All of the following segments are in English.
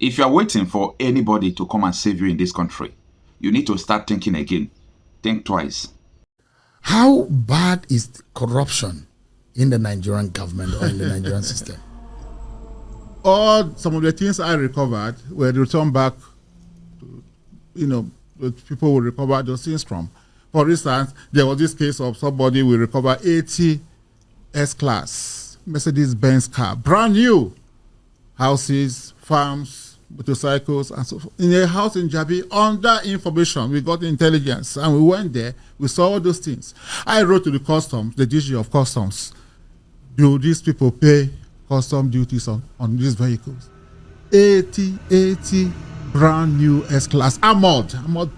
If you are waiting for anybody to come and save you in this country, you need to start thinking again. Think twice. How bad is corruption in the Nigerian government or in the Nigerian system? Some of the things I recovered were returned back to, people will recover those things from. For instance, there was this case of somebody will recover 80 S-Class Mercedes-Benz car, brand new, houses, farms, motorcycles, and so forth. In a house in Jabi, under information, we got intelligence, and we went there, we saw all those things. I wrote to the customs, the DG of customs, do these people pay custom duties on these vehicles? 80 brand new S-Class, armored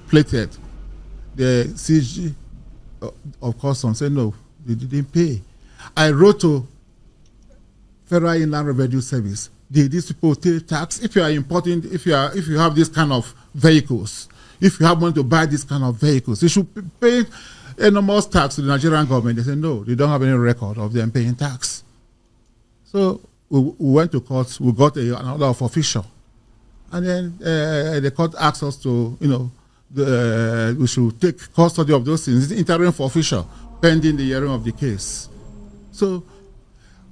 plated. The CG of customs said no, they didn't pay. I wrote to Federal Inland Revenue Service. Did these people pay tax? If you are importing, if you have this kind of vehicles, if you have money to buy this kind of vehicles, you should pay enormous tax to the Nigerian government. They said no, they don't have any record of them paying tax. So we went to court. We got an order of official, and then the court asked us to, we should take custody of those things. It's interim for official, pending the hearing of the case. So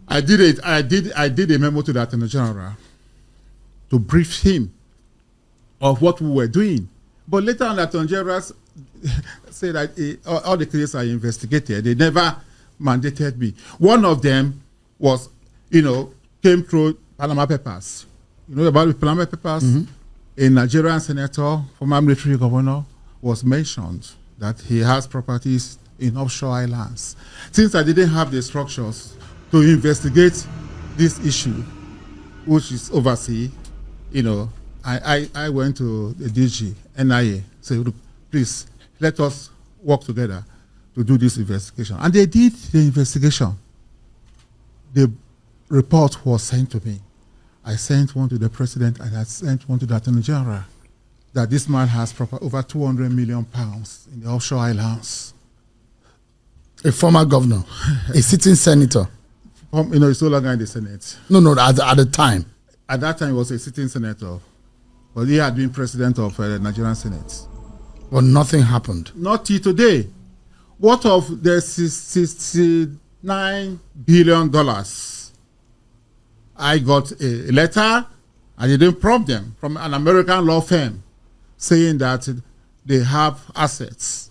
I did it. I did a memo to the Attorney General to brief him of what we were doing. But later on, the Attorney General said that all the cases are investigated. They never mandated me. One of them was, came through Panama Papers. You know about the Panama Papers? Mm-hmm. A Nigerian senator, former military governor, was mentioned that he has properties in offshore islands. Since I didn't have the structures to investigate this issue, which is overseas, I went to the DG, NIA, said, look, please, let us work together to do this investigation. And they did the investigation. The report was sent to me. I sent one to the president and I sent one to the Attorney General that this man has over 200 million pounds in the offshore islands. A former governor, a sitting senator. He's no longer in the Senate. No, at the time. At that time, he was a sitting senator. But he had been president of the Nigerian Senate. But nothing happened. Not till today. What of the $69 billion? I got a letter, and they didn't prompt them, from an American law firm saying that they have assets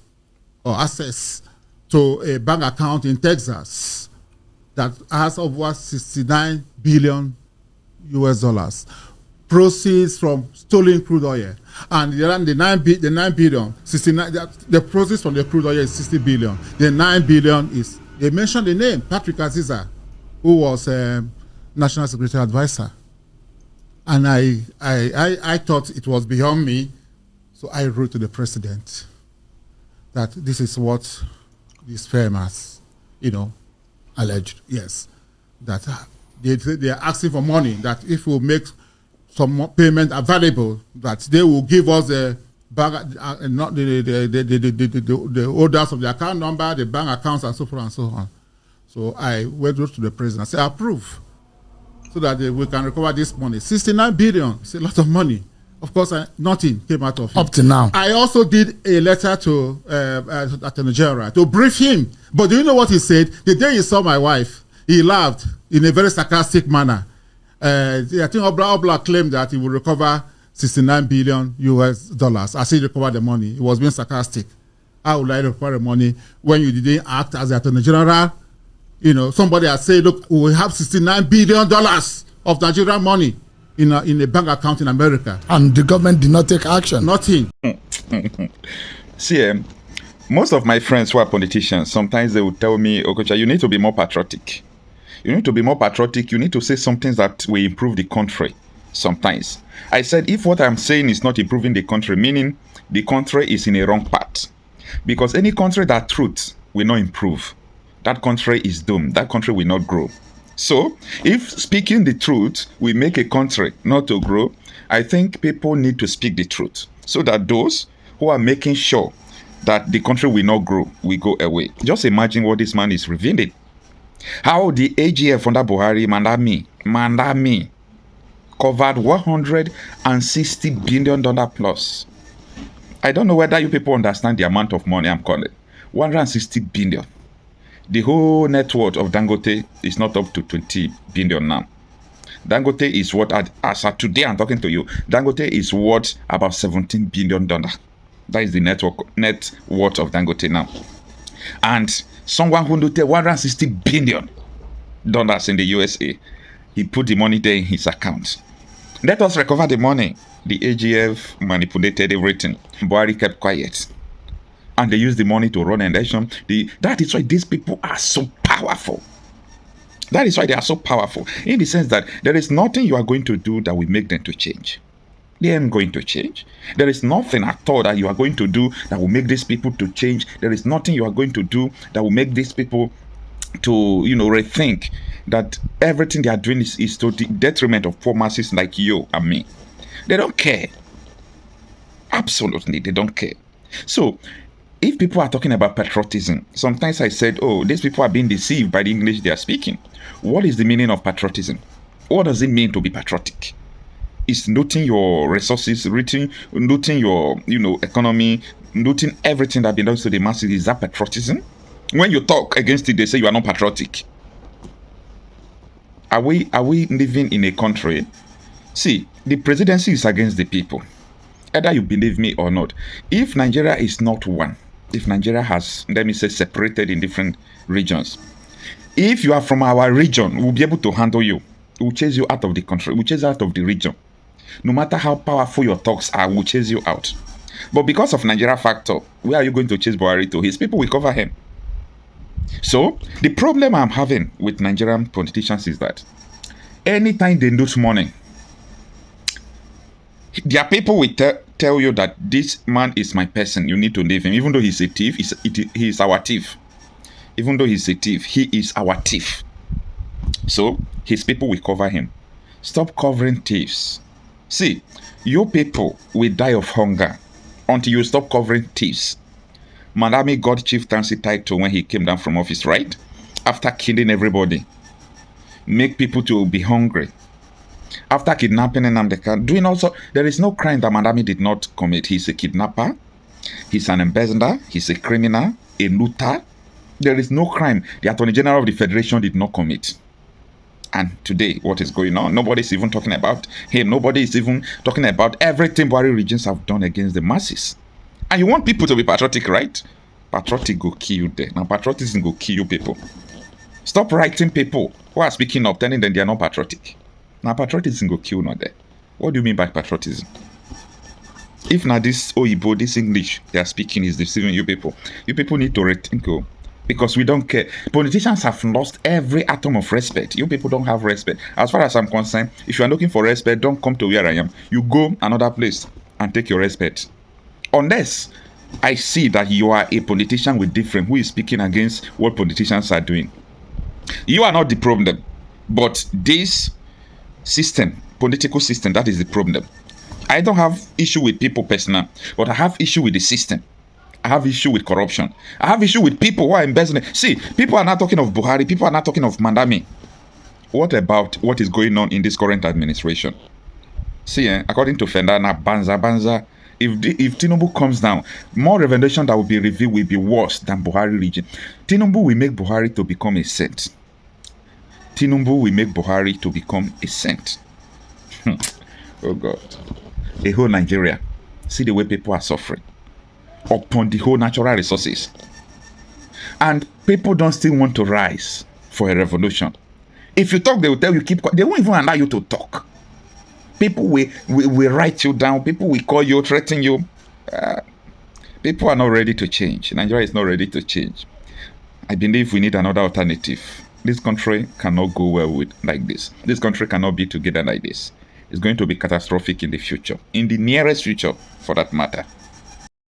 or access to a bank account in Texas that has over 69 billion US dollars. Proceeds from stolen crude oil. And the 9 billion, 69, the proceeds from the crude oil is 60 billion. The 9 billion is, they mentioned the name, Patrick Aziza, who was National Security Advisor. And I thought it was beyond me, so I wrote to the president that this is what this firm has, alleged. Yes, that they are asking for money, that if we make some payment available, that they will give us the bank, not the holders of the account number, the bank accounts, and so forth and so on. So I went to the president and said, approve, so that we can recover this money. 69 billion, it's a lot of money. Of course, nothing came out of it. Up to now. I also did a letter to Attorney General to brief him. But do you know what he said? The day he saw my wife, he laughed in a very sarcastic manner. I think Obla claimed that he would recover 69 billion US dollars as he recovered the money. He was being sarcastic. How would I recover the money when you didn't act as the Attorney General? Somebody has said, look, we have $69 billion of Nigerian money in a bank account in America. And the government did not take action. Nothing. See, most of my friends who are politicians, sometimes they will tell me, Okocha, you need to be more patriotic. You need to be more patriotic. You need to say something that will improve the country sometimes. I said, if what I'm saying is not improving the country, meaning the country is in a wrong path. Because any country that truth will not improve, that country is doomed. That country will not grow. So, if speaking the truth will make a country not to grow, I think people need to speak the truth so that those who are making sure that the country will not grow will go away. Just imagine what this man is revealing. How the AGF under Buhari, Malami, recovered $160 billion plus. I don't know whether you people understand the amount of money I'm calling. 160 billion. The whole net worth of Dangote is not up to 20 billion now. Dangote is what, as of today I'm talking to you, Dangote is worth about $17 billion. That is the net worth of Dangote now. And someone who noted $160 billion in the USA, he put the money there in his account. Let us recover the money. The AGF manipulated everything. Buhari kept quiet. And they used the money to run an election. That is why these people are so powerful. That is why they are so powerful. In the sense that there is nothing you are going to do that will make them to change. They aren't going to change. There is nothing at all that you are going to do that will make these people to change. There is nothing you are going to do that will make these people to, rethink that everything they are doing is to the detriment of poor masses like you and me. They don't care. Absolutely, they don't care. So, if people are talking about patriotism, sometimes I said, oh, these people are being deceived by the English they are speaking. What is the meaning of patriotism? What does it mean to be patriotic? It's noting your resources, noting your, economy, noting everything that belongs to the masses. Is that patriotism? When you talk against it, they say you are not patriotic. Are we living in a country? See, the presidency is against the people. Either you believe me or not. If Nigeria is not one, if Nigeria has, let me say, separated in different regions, if you are from our region, we'll be able to handle you. We'll chase you out of the country. We'll chase you out of the region. No matter how powerful your talks are, we'll chase you out. But because of Nigeria factor, where are you going to chase Buhari to? His people will cover him. So, the problem I'm having with Nigerian politicians is that anytime they lose money, their people will tell you that this man is my person. You need to leave him. Even though he's a thief, he is our thief. Even though he's a thief, he is our thief. So, his people will cover him. Stop covering thieves. See, your people will die of hunger until you stop covering thieves. Malami got chieftaincy title when he came down from office, right? After killing everybody. Make people to be hungry. After kidnapping Nnamdi Kanu, doing also, there is no crime that Malami did not commit. He's a kidnapper. He's an embezzler. He's a criminal, a looter. There is no crime the Attorney General of the Federation did not commit. And today, what is going on? Nobody's even talking about him. Nobody is even talking about everything Buhari regions have done against the masses. And you want people to be patriotic, right? Patriotic go kill you there. Now, patriotism go kill you people. Stop writing people who are speaking up, telling them they are not patriotic. Now, patriotism go kill not there. What do you mean by patriotism? If now this Oyibo, this English they are speaking is deceiving you people need to rethink. Because we don't care. Politicians have lost every atom of respect. You people don't have respect. As far as I'm concerned, if you are looking for respect, don't come to where I am. You go another place and take your respect. Unless I see that you are a politician with different, who is speaking against what politicians are doing. You are not the problem. But this system, political system, that is the problem. I don't have issue with people personal, but I have issue with the system. I have issue with corruption. I have issue with people who are embezzling. See, people are not talking of Buhari. People are not talking of Malami. What about what is going on in this current administration? See, according to Fendana, Banza, if Tinubu comes down, more revelation that will be revealed will be worse than Buhari region. Tinubu will make Buhari to become a saint. Tinubu will make Buhari to become a saint. Oh God. The whole Nigeria. See the way people are suffering upon the whole natural resources. And people don't still want to rise for a revolution. If you talk, they will tell you keep quiet. They won't even allow you to talk. People will write you down. People will call you, threaten you. People are not ready to change. Nigeria is not ready to change. I believe we need another alternative. This country cannot go well with like this. This country cannot be together like this. It's going to be catastrophic in the future. In the nearest future, for that matter.